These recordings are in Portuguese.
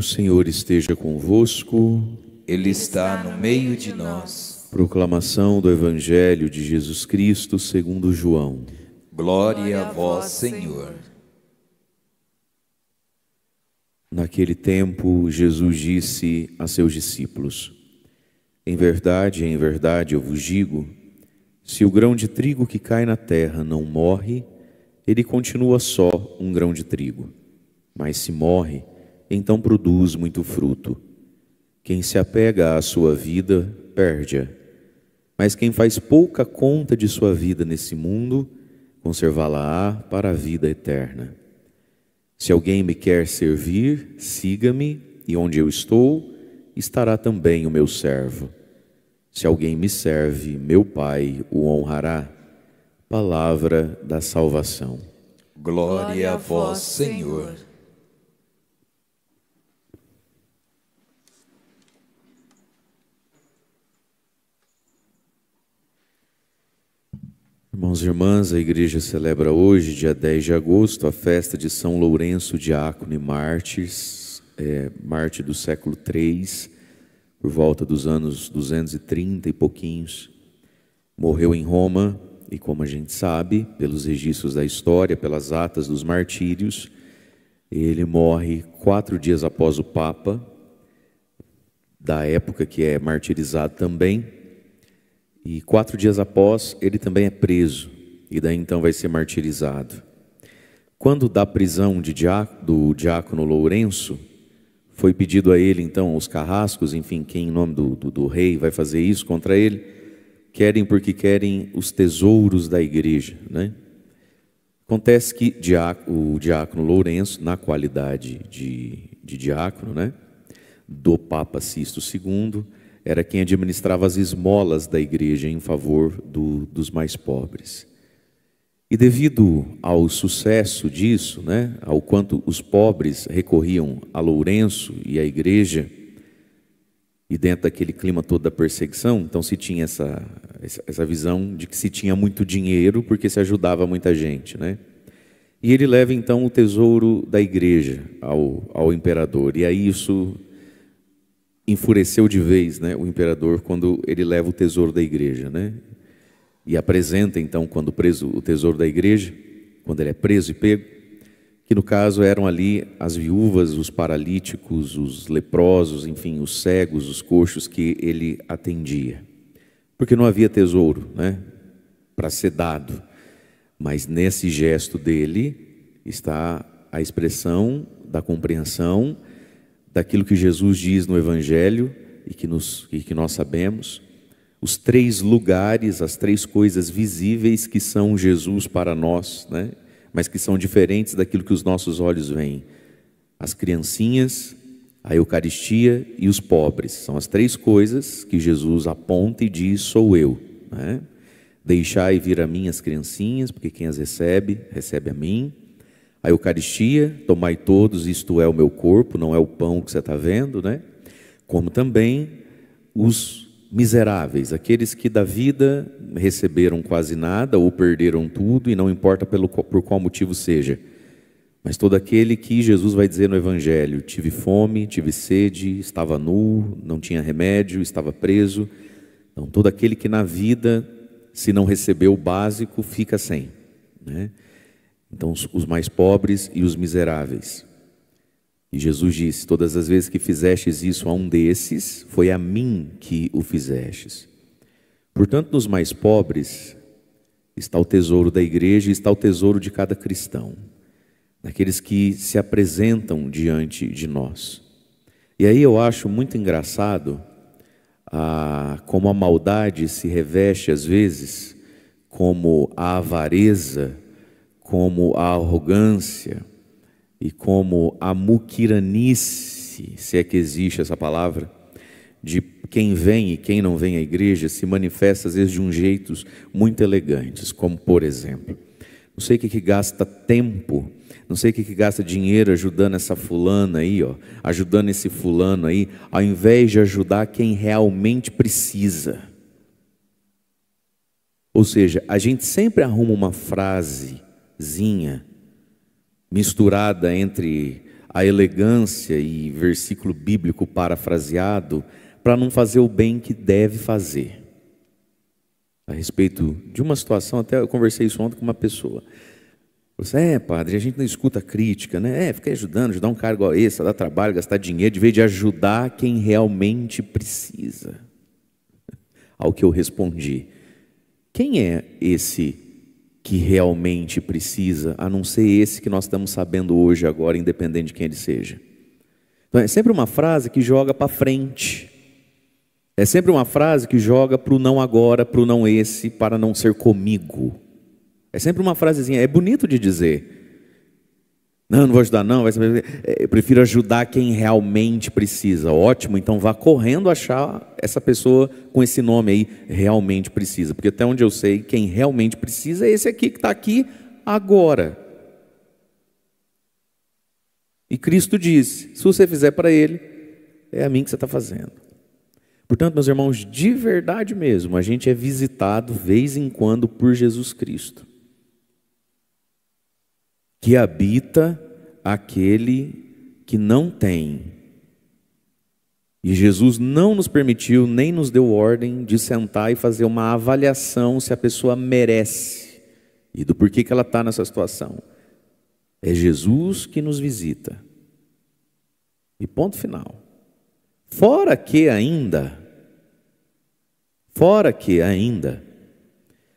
Senhor esteja convosco. Ele está no meio de nós. Proclamação do Evangelho de Jesus Cristo segundo João. Glória a vós, Senhor. Naquele tempo, Jesus disse a seus discípulos: em verdade, eu vos digo, se o grão de trigo que cai na terra não morre, ele continua só um grão de trigo. Mas se morre, então produz muito fruto. Quem se apega à sua vida, perde-a. Mas quem faz pouca conta de sua vida nesse mundo, conservá-la-á para a vida eterna. Se alguém me quer servir, siga-me, e onde eu estou, estará também o meu servo. Se alguém me serve, meu Pai o honrará. Palavra da salvação. Glória a vós, Senhor. Irmãos e irmãs, a igreja celebra hoje, dia 10 de agosto, a festa de São Lourenço, diácono e mártir do século III, por volta dos anos 230 e pouquinhos. Morreu em Roma e, como a gente sabe, pelos registros da história, pelas atas dos martírios, ele morre 4 dias após o Papa, da época que é martirizado também. E 4 dias após, ele também é preso, e daí então vai ser martirizado. Quando da prisão do diácono Lourenço, foi pedido a ele então os carrascos, enfim, quem em nome do rei vai fazer isso contra ele, querem porque querem os tesouros da igreja, né? Acontece que o diácono Lourenço, na qualidade de diácono, né, do Papa Sisto II, era quem administrava as esmolas da igreja em favor dos mais pobres. E devido ao sucesso disso, né, ao quanto os pobres recorriam a Lourenço e à igreja, e dentro daquele clima todo da perseguição, então se tinha essa visão de que se tinha muito dinheiro porque se ajudava muita gente, né? E ele leva então o tesouro da igreja ao imperador, e aí isso enfureceu de vez, né, o imperador quando ele leva o tesouro da igreja, né? E apresenta então, quando preso o tesouro da igreja, quando ele é preso e pego, que no caso eram ali as viúvas, os paralíticos, os leprosos, enfim, os cegos, os coxos que ele atendia. Porque não havia tesouro, né, para ser dado. Mas nesse gesto dele está a expressão da compreensão daquilo que Jesus diz no Evangelho e que nós sabemos, os 3 lugares, as 3 coisas visíveis que são Jesus para nós, né? Mas que são diferentes daquilo que os nossos olhos veem. As criancinhas, a Eucaristia e os pobres. São as 3 coisas que Jesus aponta e diz: sou eu, né? Deixai vir a mim as criancinhas, porque quem as recebe, recebe a mim. A Eucaristia, tomai todos, isto é o meu corpo, não é o pão que você está vendo, né? Como também os miseráveis, aqueles que da vida receberam quase nada ou perderam tudo, e não importa por qual motivo seja. Mas todo aquele que Jesus vai dizer no Evangelho: tive fome, tive sede, estava nu, não tinha remédio, estava preso. Então todo aquele que na vida, se não recebeu o básico, fica sem, né? Então os mais pobres e os miseráveis. E Jesus disse: todas as vezes que fizestes isso a um desses, foi a mim que o fizestes. Portanto, nos mais pobres está o tesouro da igreja e está o tesouro de cada cristão, daqueles que se apresentam diante de nós. E aí eu acho muito engraçado como a maldade se reveste às vezes, como a avareza, como a arrogância e como a muquiranice, se é que existe essa palavra, de quem vem e quem não vem à igreja, se manifesta às vezes de um jeito muito elegantes, como por exemplo, não sei o que gasta tempo, não sei o que gasta dinheiro ajudando essa fulana aí, ajudando esse fulano aí, ao invés de ajudar quem realmente precisa. Ou seja, a gente sempre arruma uma frasezinha misturada entre a elegância e versículo bíblico parafraseado para não fazer o bem que deve fazer. A respeito de uma situação, até eu conversei isso ontem com uma pessoa. Você, padre, a gente não escuta crítica, né? Fica ajudar um cargo extra, dar trabalho, gastar dinheiro, de vez de ajudar quem realmente precisa. Ao que eu respondi: quem é esse que realmente precisa, a não ser esse que nós estamos sabendo hoje, agora, independente de quem ele seja? Então é sempre uma frase que joga para frente. É sempre uma frase que joga para o não agora, para o não esse, para não ser comigo. É sempre uma frasezinha, é bonito de dizer. Não vou ajudar não, eu prefiro ajudar quem realmente precisa. Ótimo, então vá correndo achar essa pessoa com esse nome aí, realmente precisa. Porque até onde eu sei, quem realmente precisa é esse aqui que está aqui agora. E Cristo disse, se você fizer para Ele, é a mim que você está fazendo. Portanto, meus irmãos, de verdade mesmo, a gente é visitado vez em quando por Jesus Cristo, que habita aquele que não tem. E Jesus não nos permitiu, nem nos deu ordem de sentar e fazer uma avaliação se a pessoa merece e do porquê que ela está nessa situação. É Jesus que nos visita. E ponto final. Fora que ainda,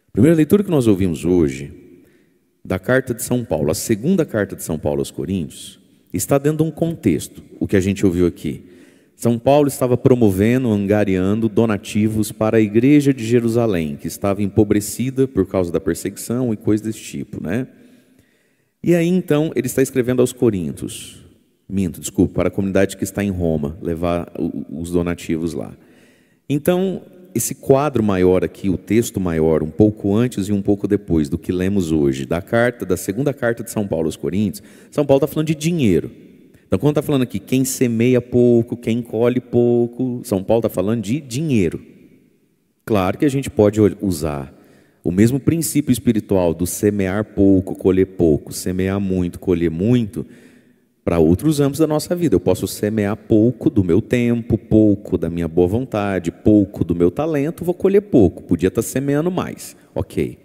a primeira leitura que nós ouvimos hoje, da carta de São Paulo, a segunda carta de São Paulo aos Coríntios, está dentro de um contexto, o que a gente ouviu aqui. São Paulo estava promovendo, angariando donativos para a igreja de Jerusalém, que estava empobrecida por causa da perseguição e coisas desse tipo, né? E aí então ele está escrevendo aos Coríntios, para a comunidade que está em Roma, levar os donativos lá. Então, esse quadro maior aqui, o texto maior, um pouco antes e um pouco depois do que lemos hoje, da segunda carta de São Paulo aos Coríntios, São Paulo está falando de dinheiro. Então, quando está falando aqui, quem semeia pouco, quem colhe pouco, São Paulo está falando de dinheiro. Claro que a gente pode usar o mesmo princípio espiritual do semear pouco, colher pouco, semear muito, colher muito, para outros âmbitos da nossa vida. Eu posso semear pouco do meu tempo, pouco da minha boa vontade, pouco do meu talento, vou colher pouco. Podia estar semeando mais, ok.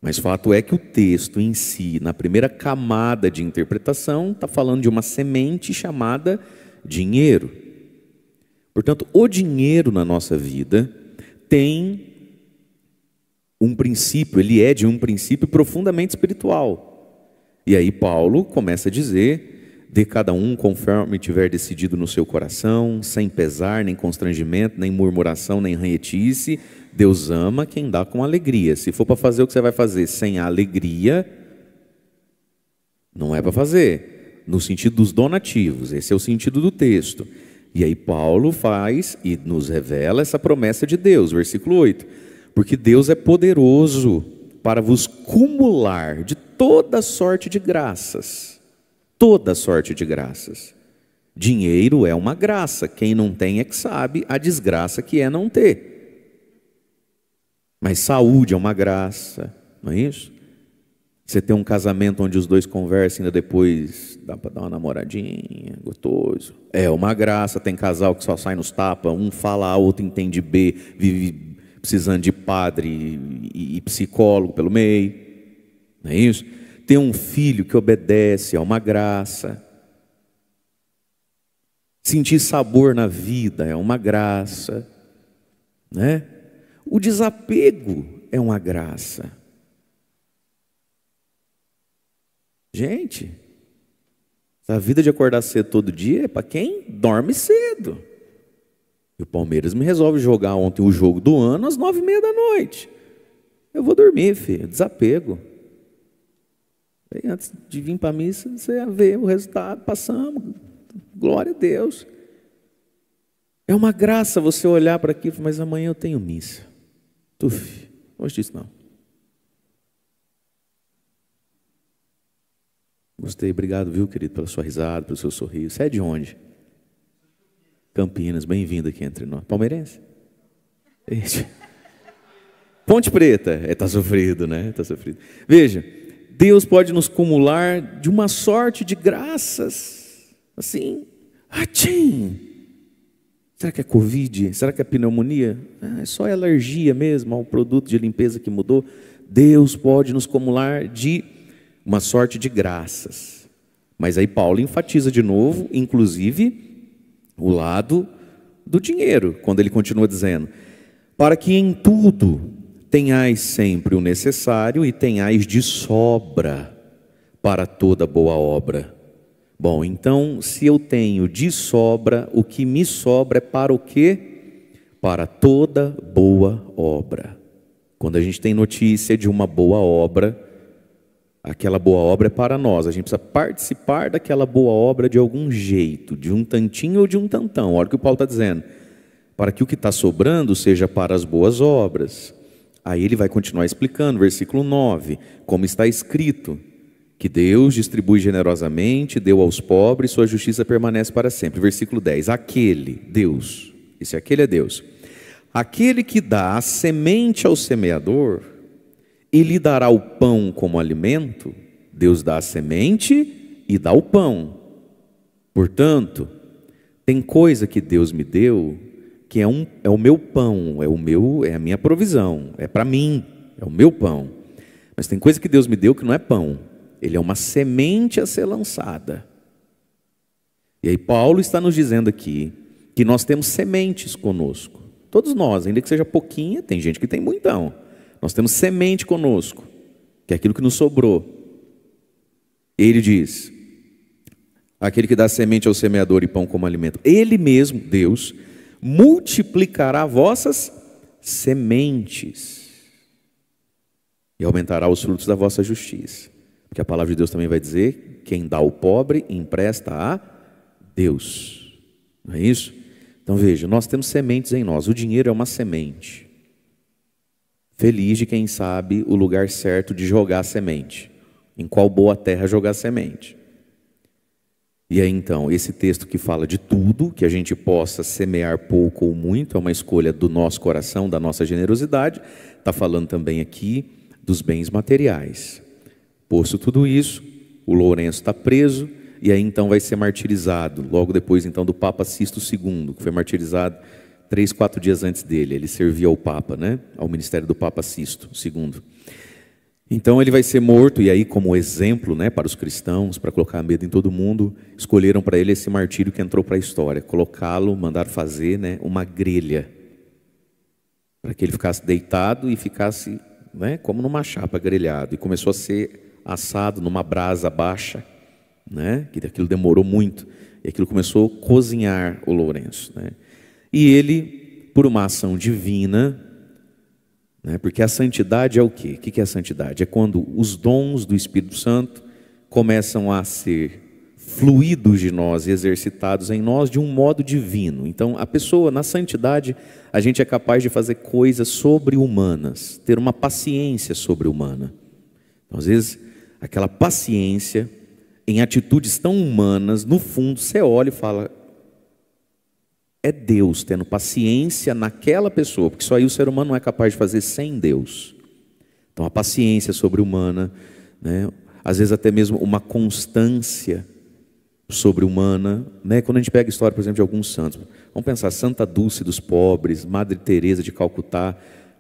Mas fato é que o texto em si, na primeira camada de interpretação, está falando de uma semente chamada dinheiro. Portanto, o dinheiro na nossa vida tem um princípio, ele é de um princípio profundamente espiritual. E aí Paulo começa a dizer: dê cada um conforme tiver decidido no seu coração, sem pesar, nem constrangimento, nem murmuração, nem ranhetice. Deus ama quem dá com alegria. Se for para fazer o que você vai fazer sem alegria, não é para fazer. No sentido dos donativos, esse é o sentido do texto. E aí Paulo faz e nos revela essa promessa de Deus, versículo 8. Porque Deus é poderoso para vos cumular de toda sorte de graças. Toda sorte de graças. Dinheiro é uma graça. Quem não tem é que sabe a desgraça que é não ter. Mas saúde é uma graça, não é isso? Você tem um casamento onde os dois conversam e ainda depois dá para dar uma namoradinha, gostoso. É uma graça. Tem casal que só sai nos tapas, um fala A, outro entende B, vive precisando de padre e psicólogo pelo meio, não é isso? Ter um filho que obedece é uma graça. Sentir sabor na vida é uma graça, né? O desapego é uma graça. Gente, a vida de acordar cedo todo dia é para quem dorme cedo. E o Palmeiras me resolve jogar ontem o jogo do ano às 21h30. Eu vou dormir, filho, desapego. E antes de vir para a missa, você vê o resultado, passamos, glória a Deus. É uma graça você olhar para aquilo, mas amanhã eu tenho missa. Tuf, hoje disso não. Gostei, obrigado, viu, querido, pela sua risada, pelo seu sorriso. Você é de onde? Campinas, bem-vindo aqui entre nós. Palmeirense? Ponte Preta. Está sofrido, né? Está sofrido. Veja, Deus pode nos cumular de uma sorte de graças. assim, atchim! Será que é Covid? Será que é pneumonia? É só alergia mesmo ao produto de limpeza que mudou. Deus pode nos acumular de uma sorte de graças. Mas aí Paulo enfatiza de novo, inclusive, o lado do dinheiro, quando ele continua dizendo: para que em tudo tenhais sempre o necessário e tenhais de sobra para toda boa obra. Bom, então, se eu tenho de sobra, o que me sobra é para o quê? Para toda boa obra. Quando a gente tem notícia de uma boa obra, aquela boa obra é para nós. A gente precisa participar daquela boa obra de algum jeito, de um tantinho ou de um tantão. Olha o que o Paulo está dizendo. Para que o que está sobrando seja para as boas obras. Aí ele vai continuar explicando, versículo 9, como está escrito: que Deus distribui generosamente, deu aos pobres, sua justiça permanece para sempre. Versículo 10, aquele, Deus, aquele é Deus, aquele que dá a semente ao semeador, e lhe dará o pão como alimento. Deus dá a semente e dá o pão. Portanto, tem coisa que Deus me deu, que é o meu pão, é a minha provisão, é para mim, é o meu pão. Mas tem coisa que Deus me deu que não é pão. Ele é uma semente a ser lançada. E aí Paulo está nos dizendo aqui que nós temos sementes conosco. Todos nós, ainda que seja pouquinha, tem gente que tem muitão. Nós temos semente conosco, que é aquilo que nos sobrou. Ele diz: aquele que dá semente ao semeador e pão como alimento, Ele mesmo, Deus, multiplicará vossas sementes e aumentará os frutos da vossa justiça. Porque a palavra de Deus também vai dizer: quem dá ao pobre, empresta a Deus. Não é isso? Então veja, nós temos sementes em nós. O dinheiro é uma semente. Feliz de quem sabe o lugar certo de jogar a semente. Em qual boa terra jogar a semente. E aí então, esse texto que fala de tudo, que a gente possa semear pouco ou muito, é uma escolha do nosso coração, da nossa generosidade. Está falando também aqui dos bens materiais. Posto tudo isso, o Lourenço está preso e aí então vai ser martirizado, logo depois então do Papa Sisto II, que foi martirizado 3, 4 dias antes dele. Ele servia ao Papa, né? Ao ministério do Papa Sisto II. Então ele vai ser morto, e aí como exemplo, né, para os cristãos, para colocar medo em todo mundo, escolheram para ele esse martírio que entrou para a história, colocá-lo, mandaram fazer, né, uma grelha, para que ele ficasse deitado e ficasse, né, como numa chapa, grelhado, e começou a ser assado numa brasa baixa, né? Que aquilo demorou muito, e aquilo começou a cozinhar o Lourenço, né? E ele, por uma ação divina, né? Porque a santidade é o quê? O que é a santidade? É quando os dons do Espírito Santo começam a ser fluídos de nós e exercitados em nós de um modo divino. Então a pessoa, na santidade, a gente é capaz de fazer coisas sobre-humanas, ter uma paciência sobre-humana. Então, às vezes, aquela paciência em atitudes tão humanas, no fundo você olha e fala: é Deus tendo paciência naquela pessoa, porque só aí o ser humano não é capaz de fazer sem Deus. Então a paciência sobre-humana, né? Às vezes até mesmo uma constância sobre-humana, né? Quando a gente pega a história, por exemplo, de alguns santos, vamos pensar, Santa Dulce dos Pobres, Madre Teresa de Calcutá.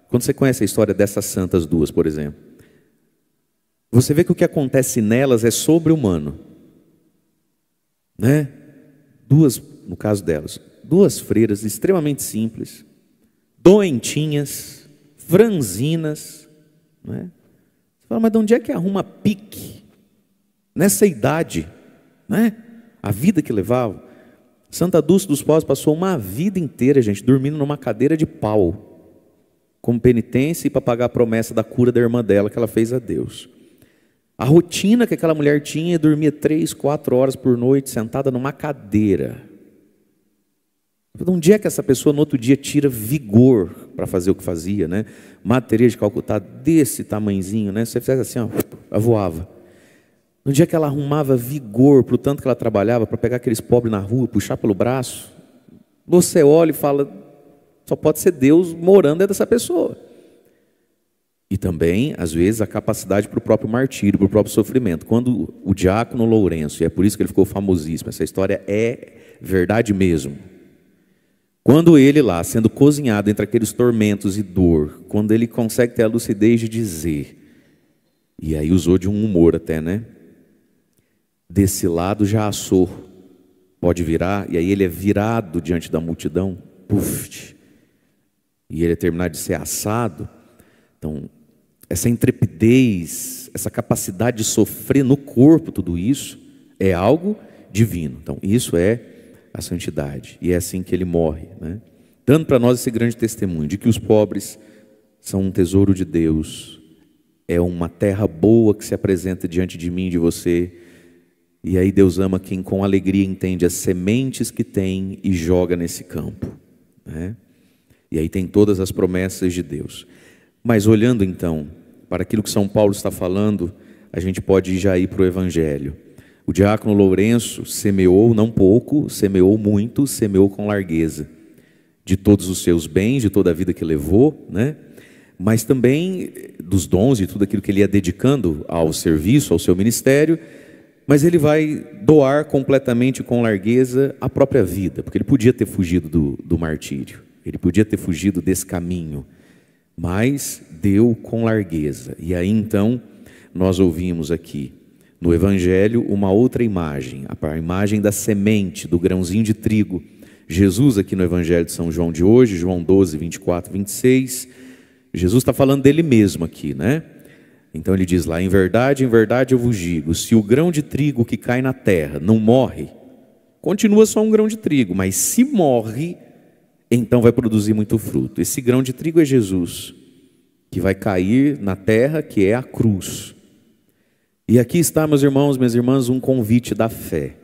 Quando você conhece a história dessas santas duas, por exemplo, você vê que o que acontece nelas é sobre-humano, né? Duas, no caso delas, duas freiras extremamente simples, doentinhas, franzinas, né? Você fala, mas de onde é que arruma pique nessa idade, né? A vida que levava. Santa Dulce dos Pobres passou uma vida inteira, gente, dormindo numa cadeira de pau, como penitência e para pagar a promessa da cura da irmã dela que ela fez a Deus. A rotina que aquela mulher tinha, dormia 3, 4 horas por noite, sentada numa cadeira. De onde é que essa pessoa no outro dia tira vigor para fazer o que fazia, né? Madre Teresa de Calcutá, desse tamanhozinho, né? Se você fizesse assim, ó, ela voava. No dia que ela arrumava vigor para o tanto que ela trabalhava, para pegar aqueles pobres na rua, puxar pelo braço, você olha e fala, só pode ser Deus morando dentro dessa pessoa. E também, às vezes, a capacidade para o próprio martírio, para o próprio sofrimento. Quando o diácono Lourenço, e é por isso que ele ficou famosíssimo, essa história é verdade mesmo. Quando ele lá, sendo cozinhado entre aqueles tormentos e dor, quando ele consegue ter a lucidez de dizer, e aí usou de um humor até, né? Desse lado já assou, pode virar, e aí ele é virado diante da multidão, puf, e ele é terminar de ser assado. Então, essa intrepidez, essa capacidade de sofrer no corpo, tudo isso, é algo divino. Então, isso é a santidade. E é assim que ele morre, né? Dando para nós esse grande testemunho de que os pobres são um tesouro de Deus. É uma terra boa que se apresenta diante de mim e de você. E aí Deus ama quem com alegria entende as sementes que tem e joga nesse campo, né? E aí tem todas as promessas de Deus. Mas olhando então para aquilo que São Paulo está falando, a gente pode já ir para o Evangelho. O diácono Lourenço semeou não pouco, semeou muito, semeou com largueza. De todos os seus bens, de toda a vida que levou, né? Mas também dos dons e tudo aquilo que ele ia dedicando ao serviço, ao seu ministério. Mas ele vai doar completamente com largueza a própria vida, porque ele podia ter fugido do martírio, ele podia ter fugido desse caminho, mas deu com largueza. E aí então nós ouvimos aqui no Evangelho uma outra imagem, a imagem da semente, do grãozinho de trigo. Jesus aqui no Evangelho de São João de hoje, João 12, 24, 26, Jesus está falando dele mesmo aqui, né? Então ele diz lá, em verdade eu vos digo, se o grão de trigo que cai na terra não morre, continua só um grão de trigo, mas se morre, então vai produzir muito fruto. Esse grão de trigo é Jesus, que vai cair na terra, que é a cruz. E aqui está, meus irmãos, minhas irmãs, um convite da fé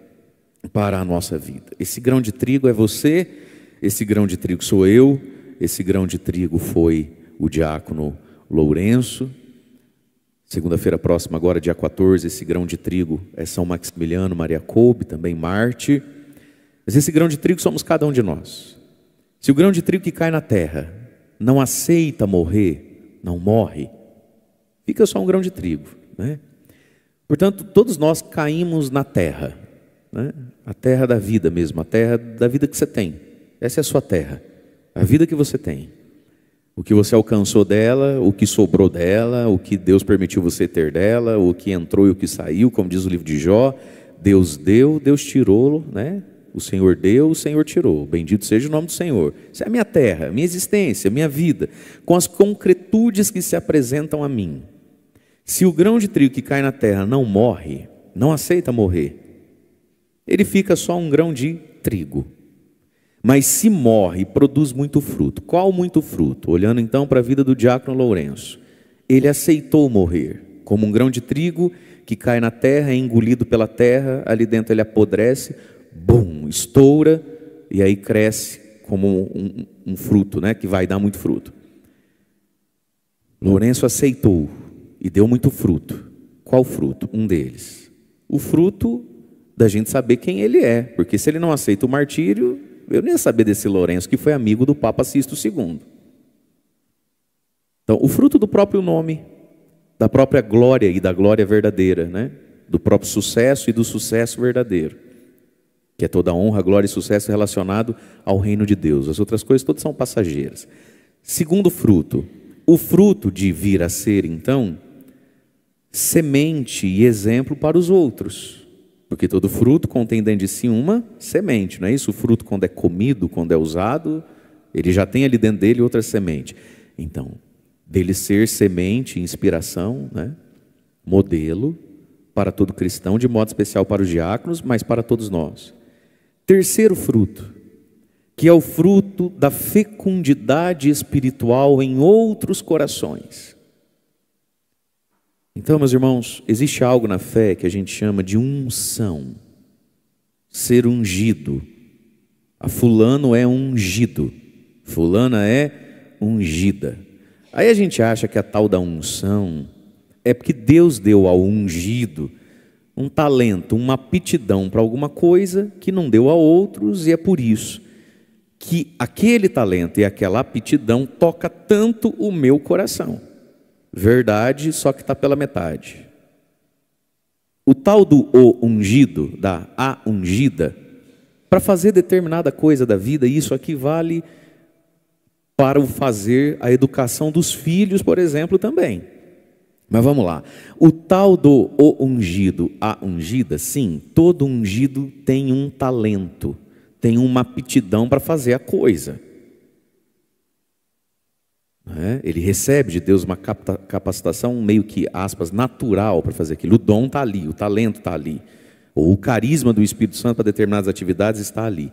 para a nossa vida. Esse grão de trigo é você, esse grão de trigo sou eu, esse grão de trigo foi o diácono Lourenço. Segunda-feira próxima, agora dia 14, esse grão de trigo é São Maximiliano, Maria Kolbe, também Marte. Mas esse grão de trigo somos cada um de nós. Se o grão de trigo que cai na terra não aceita morrer, não morre, fica só um grão de trigo, né? Portanto, todos nós caímos na terra, né? A terra da vida mesmo, a terra da vida que você tem. Essa é a sua terra, a vida que você tem. O que você alcançou dela, o que sobrou dela, o que Deus permitiu você ter dela, o que entrou e o que saiu, como diz o livro de Jó. Deus deu, Deus tirou, né? O Senhor deu, o Senhor tirou. Bendito seja o nome do Senhor. Isso é a minha terra, a minha existência, a minha vida, com as concretudes que se apresentam a mim. Se o grão de trigo que cai na terra não morre, não aceita morrer, ele fica só um grão de trigo. Mas se morre, produz muito fruto. Qual muito fruto? Olhando então para a vida do diácono Lourenço, ele aceitou morrer, como um grão de trigo que cai na terra, é engolido pela terra, ali dentro ele apodrece, bum, estoura, e aí cresce como um fruto, né, que vai dar muito fruto. Lourenço aceitou e deu muito fruto. Qual fruto? Um deles. O fruto da gente saber quem ele é, porque se ele não aceita o martírio, eu nem ia saber desse Lourenço, que foi amigo do Papa Sisto II. Então, o fruto do próprio nome, da própria glória e da glória verdadeira, né? Do próprio sucesso e do sucesso verdadeiro, que é toda honra, glória e sucesso relacionado ao reino de Deus. As outras coisas todas são passageiras. Segundo fruto, o fruto de vir a ser, então, semente e exemplo para os outros. Porque todo fruto contém dentro de si uma semente, não é isso? O fruto, quando é comido, quando é usado, ele já tem ali dentro dele outra semente. Então, dele ser semente, inspiração, né? Modelo para todo cristão, de modo especial para os diáconos, mas para todos nós. Terceiro fruto, que é o fruto da fecundidade espiritual em outros corações. Então, meus irmãos, existe algo na fé que a gente chama de unção, ser ungido. A fulano é ungido, fulana é ungida. Aí a gente acha que a tal da unção é porque Deus deu ao ungido um talento, uma aptidão para alguma coisa que não deu a outros, e é por isso que aquele talento e aquela aptidão toca tanto o meu coração. verdade, só que está pela metade. O tal do o ungido, da a ungida, para fazer determinada coisa da vida, isso aqui vale para o fazer a educação dos filhos, por exemplo, também. Mas vamos lá. O tal do o ungido, a ungida, sim, todo ungido tem um talento, tem uma aptidão para fazer a coisa. Ele recebe de Deus uma capacitação meio que, aspas, natural para fazer aquilo. O dom está ali, o talento está ali. Ou o carisma do Espírito Santo para determinadas atividades está ali.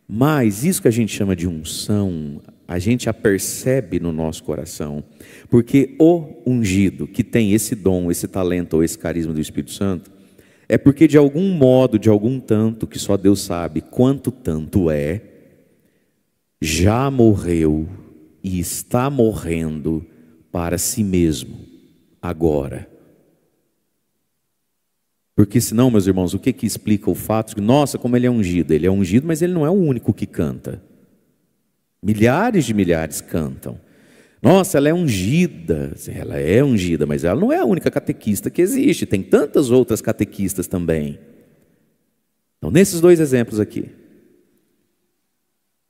Mas isso que a gente chama de unção, a gente a percebe no nosso coração. Porque o ungido que tem esse dom, esse talento ou esse carisma do Espírito Santo, é porque de algum modo, de algum tanto, que só Deus sabe quanto tanto é, já morreu e está morrendo para si mesmo, agora. Porque senão, meus irmãos, o que explica o fato de que, nossa, como ele é ungido? Ele é ungido, mas ele não é o único que canta. Milhares de milhares cantam. Nossa, ela é ungida. Ela é ungida, mas ela não é a única catequista que existe. Tem tantas outras catequistas também. Então, nesses dois exemplos aqui,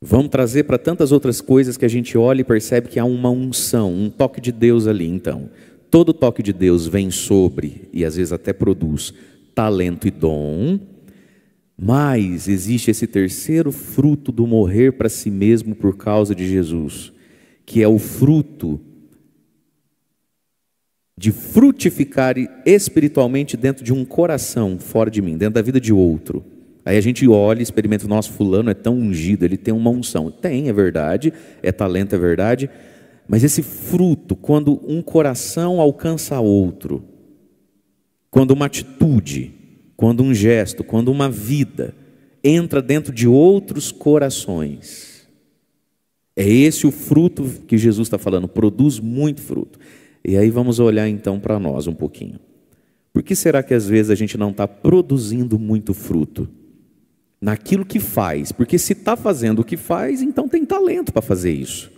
vamos trazer para tantas outras coisas que a gente olha e percebe que há uma unção, um toque de Deus ali. Então, todo toque de Deus vem sobre, e às vezes até produz, talento e dom, mas existe esse terceiro fruto do morrer para si mesmo por causa de Jesus, que é o fruto de frutificar espiritualmente dentro de um coração fora de mim, dentro da vida de outro. Aí a gente olha e experimenta, o nosso fulano é tão ungido, ele tem uma unção. Tem, é verdade, é talento, é verdade, mas esse fruto, quando um coração alcança outro, quando uma atitude, quando um gesto, quando uma vida entra dentro de outros corações, é esse o fruto que Jesus está falando, produz muito fruto. E aí vamos olhar então para nós um pouquinho. Por que será que às vezes a gente não está produzindo muito fruto? Naquilo que faz, porque se está fazendo o que faz, então tem talento para fazer isso.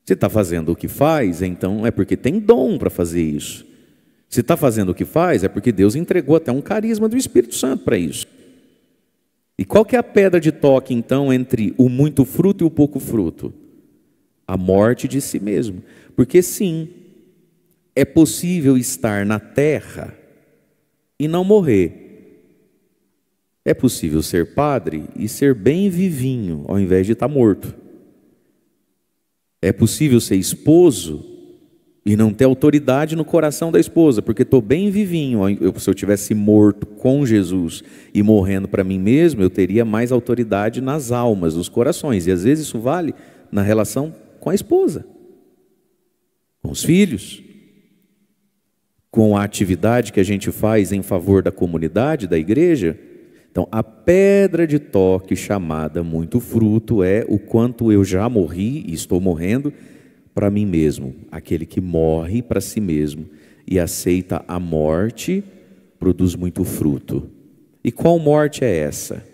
Se está fazendo o que faz, então é porque tem dom para fazer isso. Se está fazendo o que faz, é porque Deus entregou até um carisma do Espírito Santo para isso. E qual que é a pedra de toque, então, entre o muito fruto e o pouco fruto? A morte de si mesmo. Porque sim, é possível estar na terra e não morrer. É possível ser padre e ser bem vivinho, ao invés de estar morto. É possível ser esposo e não ter autoridade no coração da esposa, porque estou bem vivinho. Se eu tivesse morto com Jesus e morrendo para mim mesmo, eu teria mais autoridade nas almas, nos corações. E às vezes isso vale na relação com a esposa, com os filhos, com a atividade que a gente faz em favor da comunidade, da igreja. Então, a pedra de toque chamada muito fruto é o quanto eu já morri e estou morrendo para mim mesmo. Aquele que morre para si mesmo e aceita a morte, produz muito fruto. E qual morte é essa?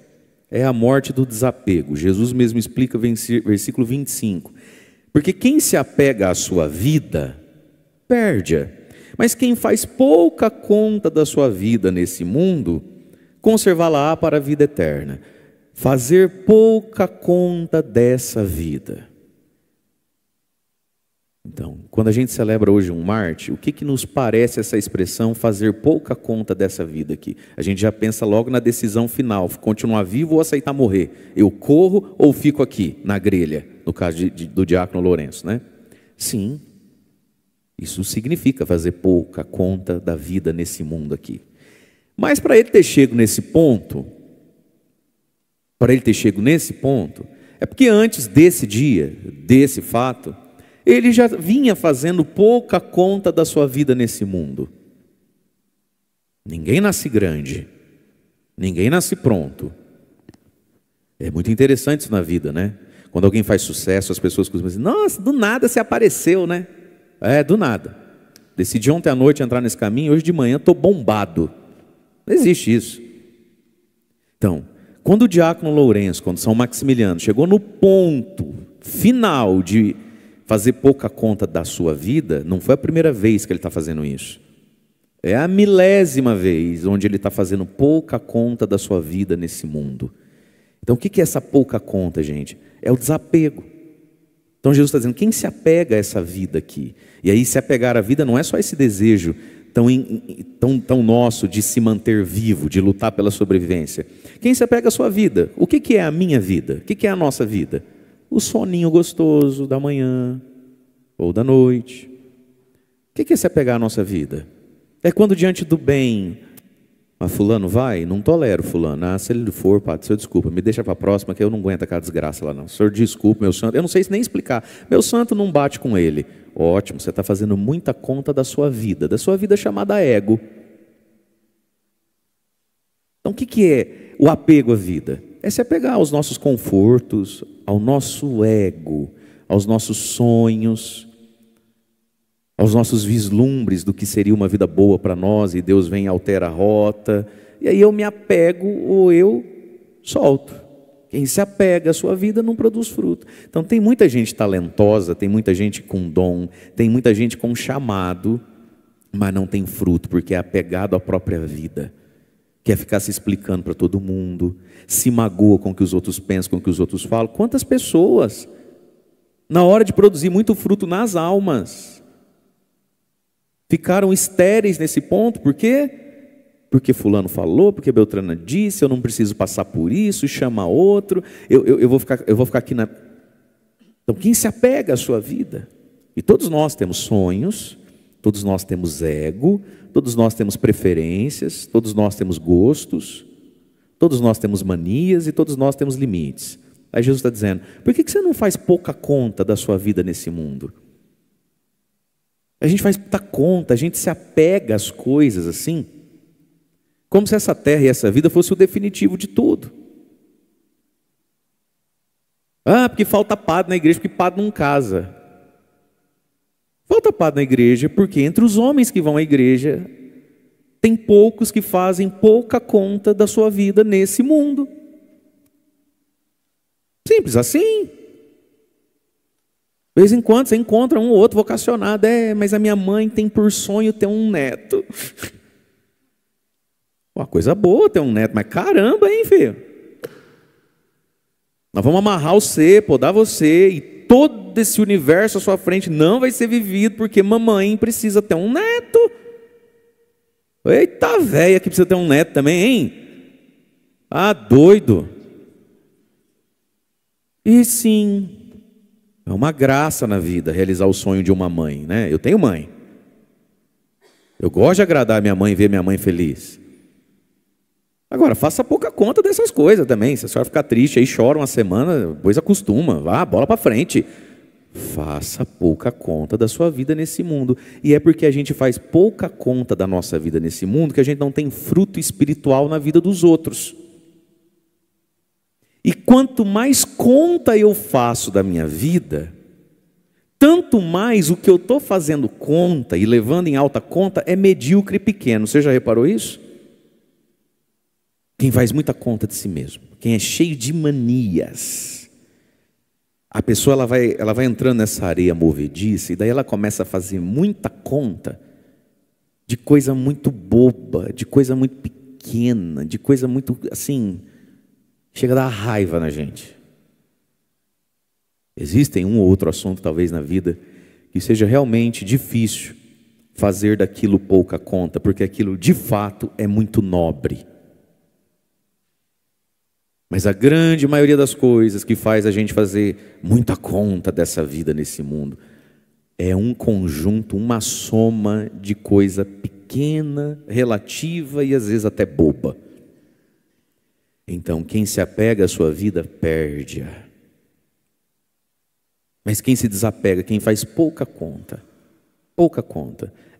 É a morte do desapego. Jesus mesmo explica, versículo 25. Porque quem se apega à sua vida, perde-a. Mas quem faz pouca conta da sua vida nesse mundo, conservá-la para a vida eterna. Fazer pouca conta dessa vida. Então, quando a gente celebra hoje um mártir, o que nos parece essa expressão, fazer pouca conta dessa vida aqui? A gente já pensa logo na decisão final, continuar vivo ou aceitar morrer. Eu corro ou fico aqui, na grelha, no caso do diácono Lourenço, né? Sim, isso significa fazer pouca conta da vida nesse mundo aqui. Mas para ele ter chego nesse ponto, é porque antes desse dia, desse fato, ele já vinha fazendo pouca conta da sua vida nesse mundo. Ninguém nasce grande, ninguém nasce pronto. É muito interessante isso na vida, né? Quando alguém faz sucesso, as pessoas costumam dizer, nossa, do nada você apareceu, né? É, do nada. Decidi ontem à noite entrar nesse caminho, hoje de manhã estou bombado. Não existe isso. Então, quando o diácono Lourenço, quando São Maximiliano chegou no ponto final de fazer pouca conta da sua vida, não foi a primeira vez que ele está fazendo isso. É a 1000ª vez onde ele está fazendo pouca conta da sua vida nesse mundo. Então o que é essa pouca conta, gente? É o desapego. Então Jesus está dizendo, quem se apega a essa vida aqui? E aí se apegar à vida não é só esse desejo tão nosso de se manter vivo, de lutar pela sobrevivência. Quem se apega à sua vida? O que é a minha vida? O que é a nossa vida? O soninho gostoso da manhã ou da noite. O que é se apegar à nossa vida? É quando diante do bem, fulano vai? Não tolero fulano. Se ele for, padre, senhor desculpa, me deixa para a próxima que eu não aguento aquela desgraça lá não. Senhor desculpa, meu santo, eu não sei nem explicar. Meu santo não bate com ele. Ótimo, você está fazendo muita conta da sua vida chamada ego. Então o que é o apego à vida? É se apegar aos nossos confortos, ao nosso ego, aos nossos sonhos, aos nossos vislumbres do que seria uma vida boa para nós, e Deus vem e altera a rota, e aí eu me apego ou eu solto. Quem se apega à sua vida não produz fruto. Então tem muita gente talentosa, tem muita gente com dom, tem muita gente com chamado, mas não tem fruto, porque é apegado à própria vida. Quer ficar se explicando para todo mundo, se magoa com o que os outros pensam, com o que os outros falam. Quantas pessoas, na hora de produzir muito fruto nas almas, ficaram estéreis nesse ponto? Por quê? Porque fulano falou, porque Beltrana disse, eu não preciso passar por isso, chama outro, eu vou ficar aqui na... Então quem se apega à sua vida? E todos nós temos sonhos, todos nós temos ego, todos nós temos preferências, todos nós temos gostos, todos nós temos manias e todos nós temos limites. Aí Jesus está dizendo, por que você não faz pouca conta da sua vida nesse mundo? A gente faz muita conta, a gente se apega às coisas assim, como se essa terra e essa vida fosse o definitivo de tudo. Porque falta padre na igreja, porque padre não casa. Falta padre na igreja porque entre os homens que vão à igreja, tem poucos que fazem pouca conta da sua vida nesse mundo. Simples assim. De vez em quando você encontra um ou outro vocacionado. Mas a minha mãe tem por sonho ter um neto. Uma coisa boa ter um neto, mas caramba, hein, filho? Nós vamos amarrar você, podar você, e todo esse universo à sua frente não vai ser vivido, porque mamãe precisa ter um neto. Eita véia que precisa ter um neto também, hein? Doido. E sim, é uma graça na vida realizar o sonho de uma mãe, né? Eu tenho mãe. Eu gosto de agradar a minha mãe e ver minha mãe feliz. Agora, faça pouca conta dessas coisas também. Se a senhora ficar triste aí, chora uma semana, depois acostuma. Vá, bola para frente. Faça pouca conta da sua vida nesse mundo. E é porque a gente faz pouca conta da nossa vida nesse mundo que a gente não tem fruto espiritual na vida dos outros. E quanto mais conta eu faço da minha vida, tanto mais o que eu estou fazendo conta e levando em alta conta é medíocre e pequeno. Você já reparou isso? Quem faz muita conta de si mesmo, quem é cheio de manias, a pessoa ela vai entrando nessa areia movediça, e daí ela começa a fazer muita conta de coisa muito boba, de coisa muito pequena, de coisa muito assim, chega a dar raiva na gente. Existem um ou outro assunto talvez na vida que seja realmente difícil fazer daquilo pouca conta, porque aquilo de fato é muito nobre. Mas a grande maioria das coisas que faz a gente fazer muita conta dessa vida nesse mundo é um conjunto, uma soma de coisa pequena, relativa e às vezes até boba. Então quem se apega à sua vida perde-a. Mas quem se desapega, quem faz pouca conta,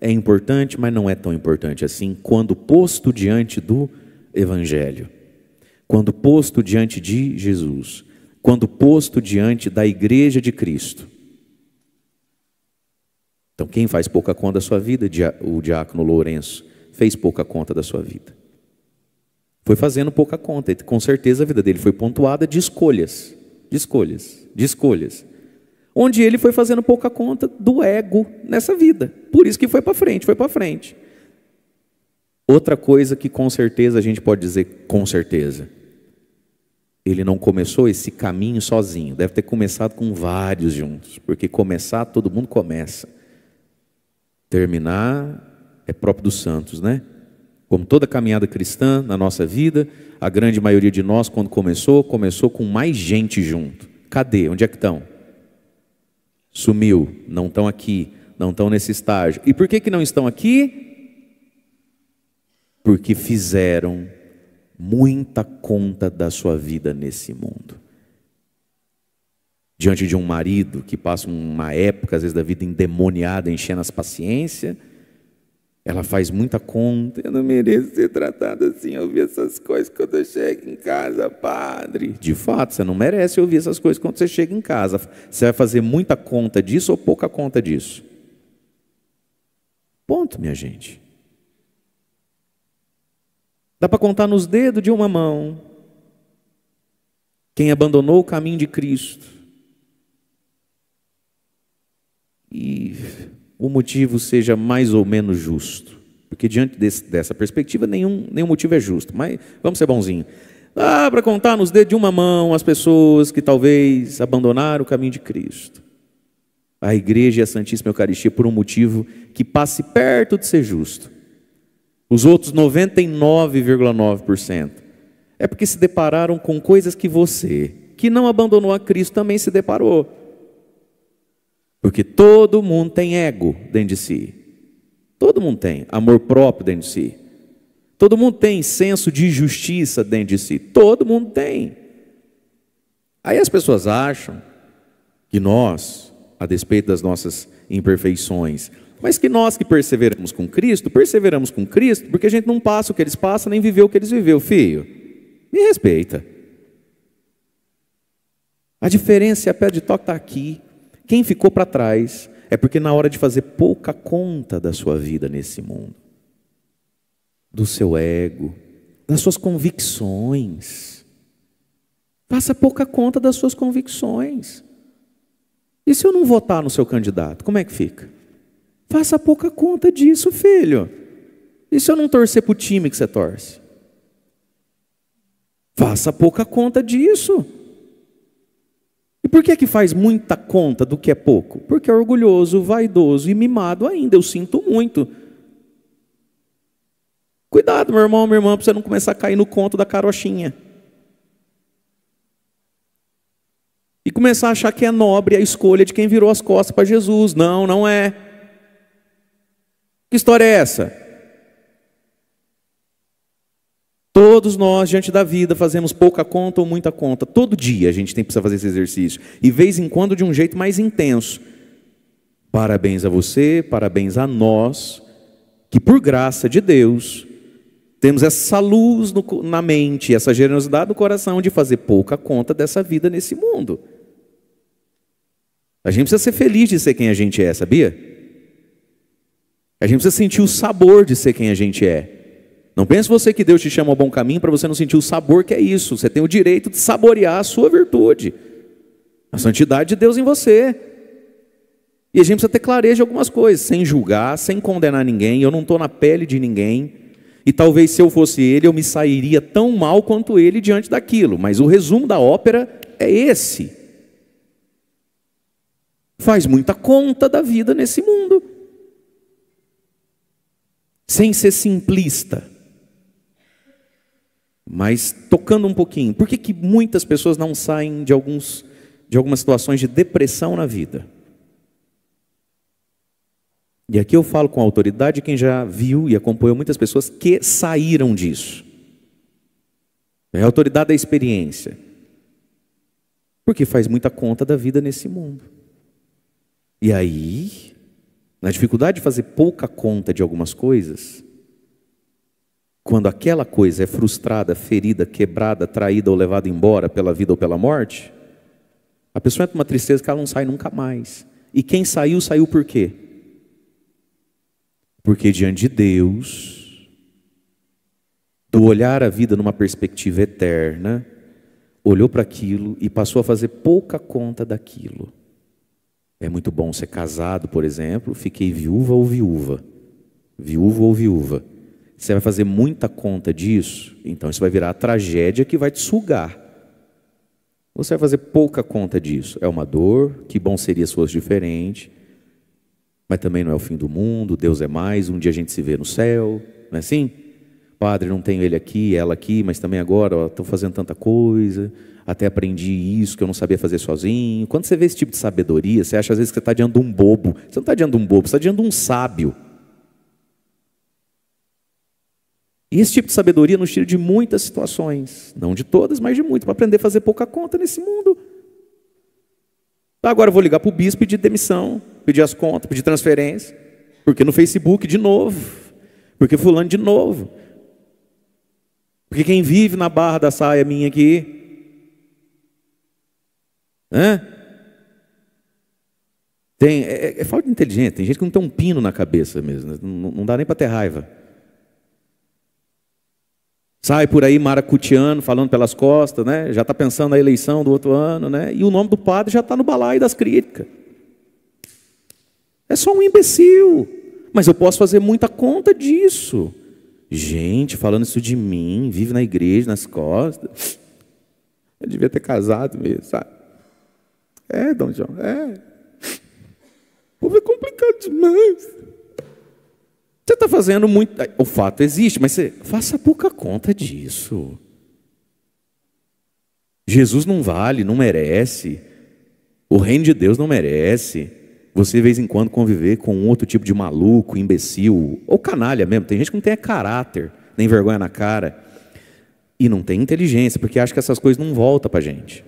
é importante, mas não é tão importante assim quando posto diante do Evangelho. Quando posto diante de Jesus, quando posto diante da igreja de Cristo. Então quem faz pouca conta da sua vida, o diácono Lourenço, fez pouca conta da sua vida. Foi fazendo pouca conta, e com certeza a vida dele foi pontuada de escolhas. onde ele foi fazendo pouca conta do ego nessa vida. Por isso que foi para frente, foi para frente. Outra coisa que com certeza a gente pode dizer, com certeza, ele não começou esse caminho sozinho, deve ter começado com vários juntos, porque começar, todo mundo começa. Terminar é próprio dos santos, né? Como toda caminhada cristã na nossa vida, a grande maioria de nós, quando começou com mais gente junto. Cadê? Onde é que estão? Sumiu, não estão aqui, não estão nesse estágio. E por que não estão aqui? Porque fizeram muita conta da sua vida nesse mundo. Diante de um marido que passa uma época, às vezes, da vida endemoniada, enchendo as paciências, ela faz muita conta. Eu não mereço ser tratada assim, ouvir essas coisas quando eu chego em casa, padre. De fato, você não merece ouvir essas coisas quando você chega em casa. Você vai fazer muita conta disso ou pouca conta disso? Ponto, minha gente. Dá para contar nos dedos de uma mão quem abandonou o caminho de Cristo. E o motivo seja mais ou menos justo. Porque diante dessa perspectiva, nenhum motivo é justo. Mas vamos ser bonzinhos. Dá para contar nos dedos de uma mão as pessoas que talvez abandonaram o caminho de Cristo. A igreja e a Santíssima Eucaristia por um motivo que passe perto de ser justo. Os outros 99,9% é porque se depararam com coisas que você, que não abandonou a Cristo, também se deparou. Porque todo mundo tem ego dentro de si. Todo mundo tem amor próprio dentro de si. Todo mundo tem senso de justiça dentro de si. Todo mundo tem. Aí as pessoas acham que nós, a despeito das nossas imperfeições, mas que nós que perseveramos com Cristo porque a gente não passa o que eles passam, nem viveu o que eles viveu. Filho, me respeita. A diferença, a pedra de toque está aqui. Quem ficou para trás é porque na hora de fazer pouca conta da sua vida nesse mundo, do seu ego, das suas convicções, faça pouca conta das suas convicções. E se eu não votar no seu candidato, como é que fica? Faça pouca conta disso, filho. E se eu não torcer para o time que você torce? Faça pouca conta disso. E por que faz muita conta do que é pouco? Porque é orgulhoso, vaidoso e mimado ainda. Eu sinto muito. Cuidado, meu irmão, minha irmã, para você não começar a cair no conto da carochinha. E começar a achar que é nobre a escolha de quem virou as costas para Jesus. Não, não é. Que história é essa? Todos nós, diante da vida, fazemos pouca conta ou muita conta. Todo dia a gente precisa fazer esse exercício. E de vez em quando de um jeito mais intenso. Parabéns a você, parabéns a nós, que por graça de Deus, temos essa luz na mente, essa generosidade no coração de fazer pouca conta dessa vida nesse mundo. A gente precisa ser feliz de ser quem a gente é, sabia? A gente precisa sentir o sabor de ser quem a gente é. Não pense você que Deus te chama ao bom caminho para você não sentir o sabor que é isso. Você tem o direito de saborear a sua virtude, a santidade de Deus em você. E a gente precisa ter clareza de algumas coisas, sem julgar, sem condenar ninguém. Eu não estou na pele de ninguém. E talvez se eu fosse ele, eu me sairia tão mal quanto ele diante daquilo. Mas o resumo da ópera é esse. Faz muita conta da vida nesse mundo. Sem ser simplista. Mas tocando um pouquinho. Por que muitas pessoas não saem de algumas situações de depressão na vida? E aqui eu falo com a autoridade de quem já viu e acompanhou muitas pessoas que saíram disso. É a autoridade da experiência. Porque faz muita conta da vida nesse mundo. E aí, na dificuldade de fazer pouca conta de algumas coisas, quando aquela coisa é frustrada, ferida, quebrada, traída ou levada embora pela vida ou pela morte, a pessoa entra numa tristeza que ela não sai nunca mais. E quem saiu, saiu por quê? Porque diante de Deus, do olhar a vida numa perspectiva eterna, olhou para aquilo e passou a fazer pouca conta daquilo. É muito bom ser casado, por exemplo, fiquei viúva ou viúva. Viúvo ou viúva. Você vai fazer muita conta disso, então isso vai virar a tragédia que vai te sugar. Você vai fazer pouca conta disso. É uma dor, que bom seria se fosse diferente, mas também não é o fim do mundo, Deus é mais, um dia a gente se vê no céu, não é assim? Padre, não tenho ele aqui, ela aqui, mas também agora estou fazendo tanta coisa, até aprendi isso que eu não sabia fazer sozinho. Quando você vê esse tipo de sabedoria, você acha às vezes que você está diante de um bobo. Você não está diante de um bobo, você está diante de um sábio. E esse tipo de sabedoria nos tira de muitas situações, não de todas, mas de muitas, para aprender a fazer pouca conta nesse mundo. Agora eu vou ligar para o bispo, pedir demissão, pedir as contas, pedir transferência, porque no Facebook de novo, porque fulano de novo, porque quem vive na barra da saia minha aqui, é falta de inteligência. Tem gente que não tem um pino na cabeça mesmo, não dá nem para ter raiva. Sai por aí maracutiano, falando pelas costas, né? Já está pensando na eleição do outro ano, né? E o nome do padre já está no balaio das críticas. É só um imbecil. Mas eu posso fazer muita conta disso. Gente, falando isso de mim, vive na igreja, nas costas. Eu devia ter casado mesmo, sabe? Dom João, O povo é complicado demais. Você está fazendo muito. O fato existe, mas você faça pouca conta disso. Jesus não vale, não merece. O reino de Deus não merece. Você, de vez em quando, conviver com um outro tipo de maluco, imbecil, ou canalha mesmo. Tem gente que não tem caráter, nem vergonha na cara. E não tem inteligência, porque acha que essas coisas não voltam para a gente.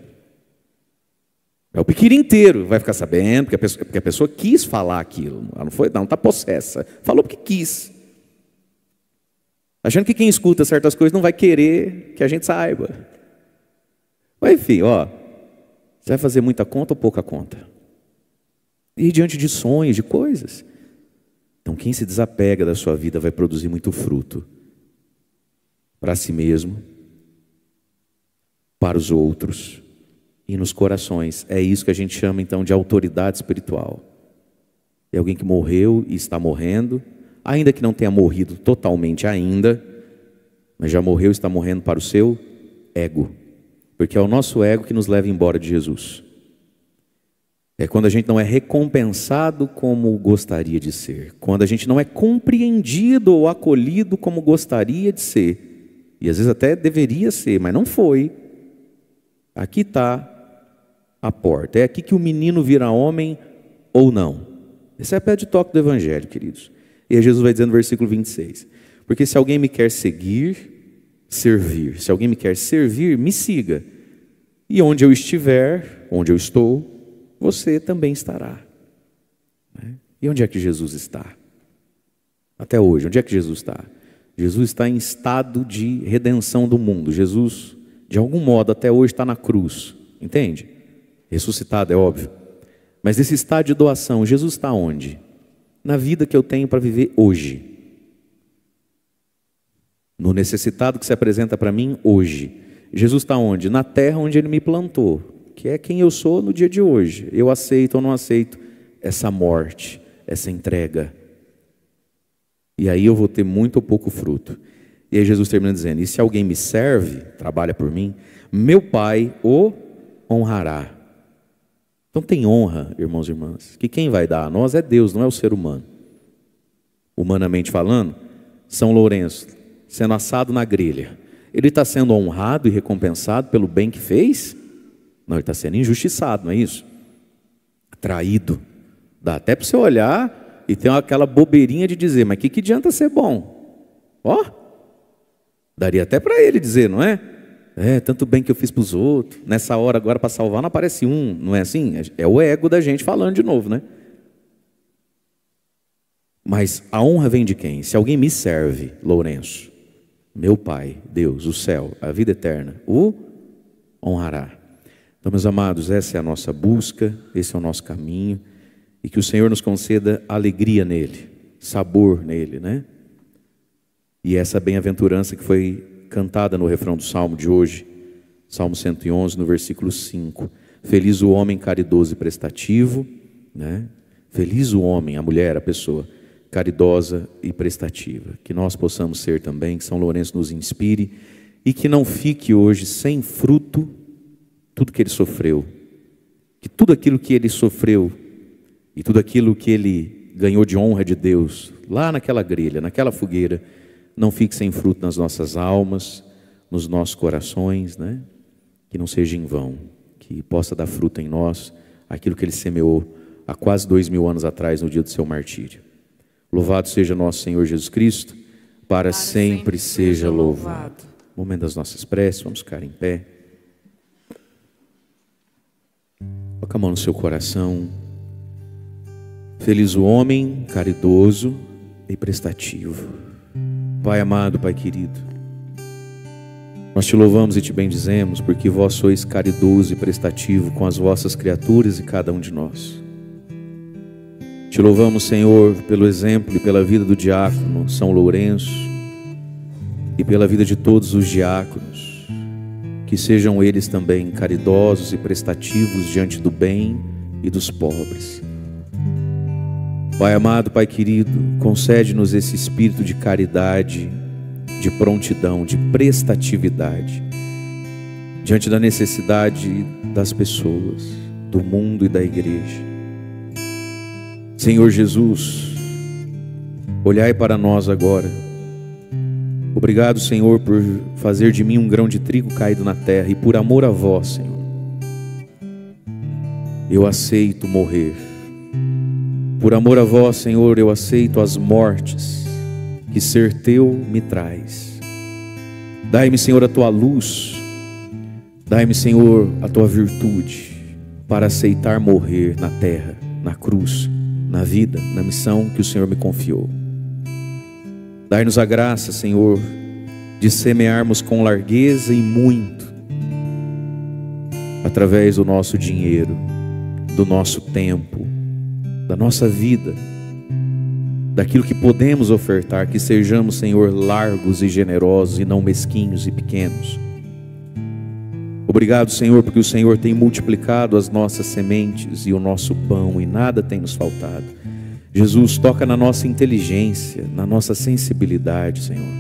É o piquiri inteiro, vai ficar sabendo, porque a pessoa quis falar aquilo. Ela não está possessa. Falou porque quis. Achando que quem escuta certas coisas não vai querer que a gente saiba. Mas enfim, você vai fazer muita conta ou pouca conta? E diante de sonhos, de coisas. Então quem se desapega da sua vida vai produzir muito fruto. Para si mesmo, para os outros e nos corações. É isso que a gente chama então de autoridade espiritual. É alguém que morreu e está morrendo, ainda que não tenha morrido totalmente ainda, mas já morreu e está morrendo para o seu ego. Porque é o nosso ego que nos leva embora de Jesus. É quando a gente não é recompensado como gostaria de ser, quando a gente não é compreendido ou acolhido como gostaria de ser, e às vezes até deveria ser, mas não foi. Aqui está a porta, é aqui que o menino vira homem ou não. Esse é a pedra de toque do Evangelho, queridos. E aí Jesus vai dizer no versículo 26, porque se alguém me quer seguir, servir. Se alguém me quer servir, me siga. E onde eu estiver, onde eu estou, você também estará. E onde é que Jesus está? Até hoje, onde é que Jesus está? Jesus está em estado de redenção do mundo. Jesus, de algum modo, até hoje está na cruz. Entende? Ressuscitado, é óbvio. Mas esse estado de doação, Jesus está onde? Na vida que eu tenho para viver hoje. No necessitado que se apresenta para mim hoje. Jesus está onde? Na terra onde Ele me plantou, que é quem eu sou no dia de hoje. Eu aceito ou não aceito essa morte, essa entrega. E aí eu vou ter muito ou pouco fruto. E aí Jesus termina dizendo, e se alguém me serve, trabalha por mim, meu Pai o honrará. Então tem honra, irmãos e irmãs, que quem vai dar a nós é Deus, não é o ser humano. Humanamente falando, São Lourenço, sendo assado na grelha, ele está sendo honrado e recompensado pelo bem que fez? Não, ele está sendo injustiçado, não é isso? Traído. Dá até para você olhar e ter aquela bobeirinha de dizer, mas que adianta ser bom? Daria até para ele dizer, não é? Tanto bem que eu fiz para os outros, nessa hora agora para salvar não aparece um, não é assim? É o ego da gente falando de novo, né? Mas a honra vem de quem? Se alguém me serve, Lourenço, meu Pai, Deus, o céu, a vida eterna, o honrará. Então, meus amados, essa é a nossa busca, esse é o nosso caminho, e que o Senhor nos conceda alegria nele, sabor nele, né? E essa bem-aventurança que foi cantada no refrão do Salmo de hoje, Salmo 111, no versículo 5. Feliz o homem caridoso e prestativo, né? Feliz o homem, a mulher, a pessoa caridosa e prestativa. Que nós possamos ser também, que São Lourenço nos inspire e que não fique hoje sem fruto tudo que ele sofreu. Que tudo aquilo que ele sofreu e tudo aquilo que ele ganhou de honra de Deus, lá naquela grelha, naquela fogueira, não fique sem fruto nas nossas almas, nos nossos corações, né? Que não seja em vão, que possa dar fruto em nós aquilo que ele semeou há quase 2000 anos atrás, no dia do seu martírio. Louvado seja nosso Senhor Jesus Cristo, para sempre seja louvado. Momento das nossas preces, vamos ficar em pé. Coloca a mão no seu coração. Feliz o homem caridoso e prestativo. Pai amado, Pai querido, nós te louvamos e te bendizemos, porque vós sois caridoso e prestativo com as vossas criaturas e cada um de nós. Te louvamos, Senhor, pelo exemplo e pela vida do diácono São Lourenço e pela vida de todos os diáconos, que sejam eles também caridosos e prestativos diante do bem e dos pobres. Pai amado, Pai querido, concede-nos esse espírito de caridade, de prontidão, de prestatividade, diante da necessidade das pessoas, do mundo e da igreja. Senhor Jesus, olhai para nós agora. Obrigado, Senhor, por fazer de mim um grão de trigo caído na terra, e por amor a vós, Senhor, eu aceito morrer. Por amor a vós, Senhor, eu aceito as mortes que ser teu me traz. Dai-me, Senhor, a tua luz, dai-me, Senhor, a tua virtude, para aceitar morrer na terra, na cruz, na vida, na missão que o Senhor me confiou. Dai-nos a graça, Senhor, de semearmos com largueza e muito, através do nosso dinheiro, do nosso tempo, da nossa vida, daquilo que podemos ofertar, que sejamos, Senhor, largos e generosos e não mesquinhos e pequenos. Obrigado, Senhor, porque o Senhor tem multiplicado as nossas sementes e o nosso pão, e nada tem nos faltado. Jesus, toca na nossa inteligência, na nossa sensibilidade, Senhor,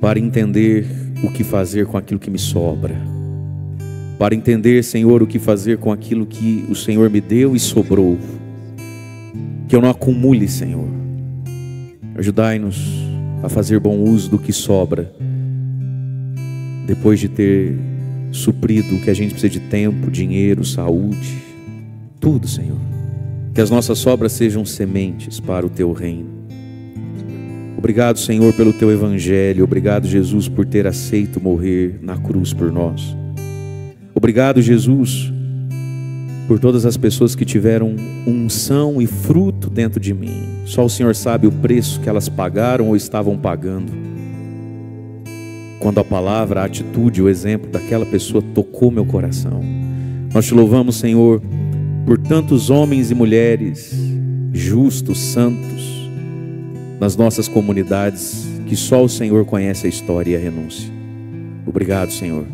para entender o que fazer com aquilo que me sobra, para entender, Senhor, o que fazer com aquilo que o Senhor me deu e sobrou, que eu não acumule, Senhor. Ajudai-nos a fazer bom uso do que sobra, depois de ter suprido o que a gente precisa de tempo, dinheiro, saúde, tudo, Senhor. Que as nossas sobras sejam sementes para o teu reino. Obrigado, Senhor, pelo teu evangelho. Obrigado, Jesus, por ter aceito morrer na cruz por nós. Obrigado, Jesus, por todas as pessoas que tiveram unção e fruto dentro de mim. Só o Senhor sabe o preço que elas pagaram ou estavam pagando, quando a palavra, a atitude, o exemplo daquela pessoa tocou meu coração. Nós te louvamos, Senhor, por tantos homens e mulheres justos, santos, nas nossas comunidades, que só o Senhor conhece a história e a renúncia. Obrigado, Senhor.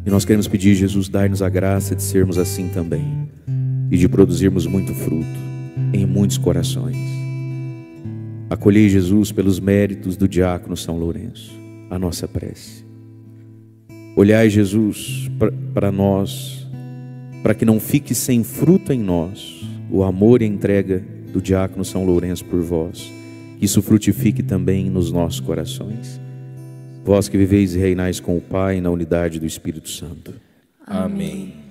E nós queremos pedir, Jesus, dai-nos a graça de sermos assim também, e de produzirmos muito fruto em muitos corações. Acolhei, Jesus, pelos méritos do diácono São Lourenço, a nossa prece. Olhai, Jesus, para nós, para que não fique sem fruto em nós o amor e a entrega do diácono São Lourenço por vós, que isso frutifique também nos nossos corações. Vós que viveis e reinais com o Pai na unidade do Espírito Santo. Amém.